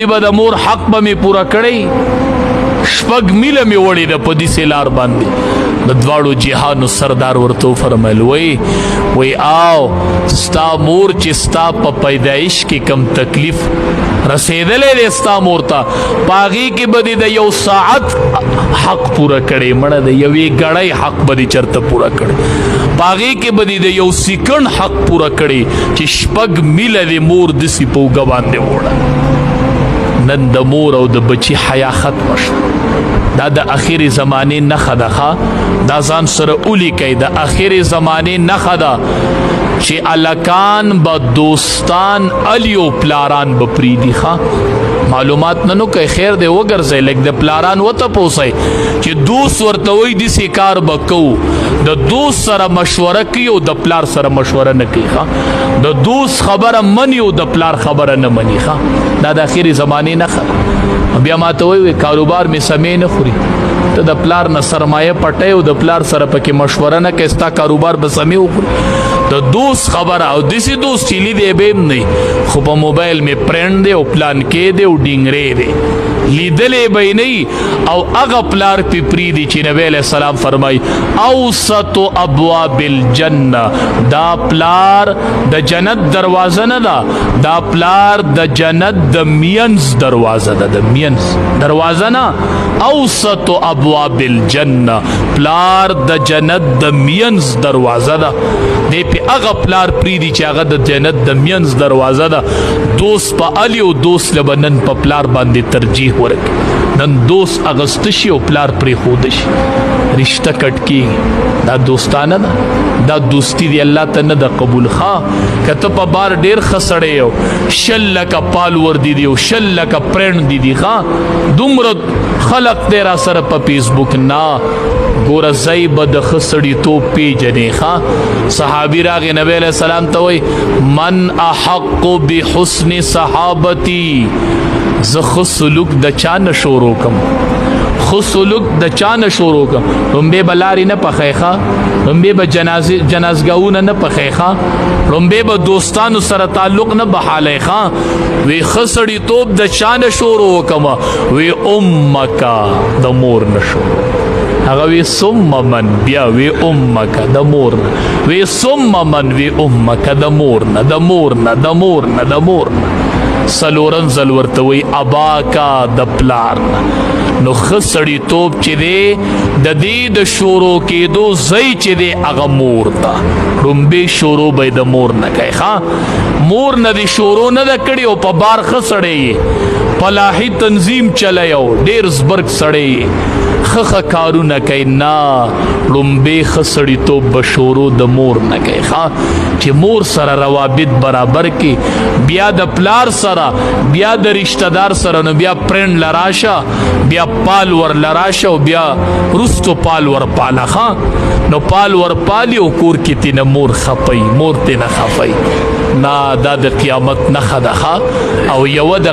به د مور حق به می پورا کړی شپږ میله می وړي د پدی سیلار باندې د دواړو جهانو سردار ورته فرمایل وای آو ستا مور چې ستا په پیدایش کې کم تکلیف رسیدلې دی ستا مور ته پاغي کې بدی د یو ساعت حق پورا کړي مړه د یوې غړۍ حق بدی چرته پورا کړي پاغي کې بدی د یو سکند حق پورا کړي چې شپږ میله د مور د سی په ګوان دی وړه نن د مور او د بچی حیا ختم شو دا د اخیری زمانه نخه ده دا ځان سره اولی کوي د اخیری زمانه نخه ده چې الکان با دوستان الیو پلاران بپریدی ښه معلومات ننو کوي خیر دی وګرځي لکه د پلاران وته پوسي چې دوست ورته وي د سکار بکو د دوست سره مشوره کوي او د پلار سره مشوره نه کوي ښه د دوست خبره مني او د پلار خبره نه مني ښه دا د اخیری زمانه نه بیا ماته وي کاروبار می سمې نه خوري ته د پلار نه سرمایه پټي او د پلار سره پکې مشوره نه کوي ستا کاروبار به سمې وخوري د دوست خبره او دسی دوست چیلی دی بیم نه خو په موبایل می پرند دی او پلان کې دی او ډینګری دی لیدلې به نه او هغه پلار پیپری دی چې نبی علیہ السلام فرمای اوسط ابواب الجنه دا پلار د جنت دروازه نه ده دا پلار د جنت د مینز دروازه ده د مینز دروازه نه اوسط ابواب الجنه پلار د جنت د مینز دروازه ده دی په هغه پلار پریدي چې هغه د جنت د مینز دروازه ده دوست په علی او دوست لبنن په پلار باندې ترجیح ورک نن دوست اغست شي او پلار پرې خود شي رشتہ کټ کی دا دوستانه ده دا دوستی دی الله ته نه د قبول ښه کته په بار ډیر خسړې یو شل لک پال ور دي دی او شل لک پرند دي دی ښه دومره خلق دی را سره په فیسبوک نه ګوره زیب د خسړی تو پیجنې ښه صحابي راغی نبی علیہ السلام ته وای من احق بحسن صحابتی زه خو سلوک د چا نه شروع کم خو سلوک د چا نه شروع کم رمبه بلاری نه پخېخه رمبه به جنازګاونه نه پخېخه رمبه به دوستانو سره تعلق نه بحالېخه وی خسړی توپ د چا نه شروع کم وی امکا د مور نه شروع هغه وی ثم من بیا وی امک د مور وی ثم من وی امک د مور نه د مور نه د مور نه د مور سلورن زل ورته وی اباکا د پلار نو خسړی توپ چې دی د دې د شورو کېدو زئی چې دی هغه مور ته رومبه شورو به د مور نه کوي ښا مور نه دی شورو نه د کړي او په بار خسړی پلاحي تنظیم چلایو ډیر زبرګ سړی خخ کارونه کوي نه رومبه خسړی توپ بشورو د مور نه کوي ښا چې مور سره روابط برابر کې بیا د پلار سره بیا د رشتہ دار سره نو بیا پرند لراشه بیا پال ور لراشه او بیا رستو پال ور پالخه نو پال ور پالی او کور کې تینه مور خپي مور تینه خپي نه دا د قیامت نه خدخه او یو د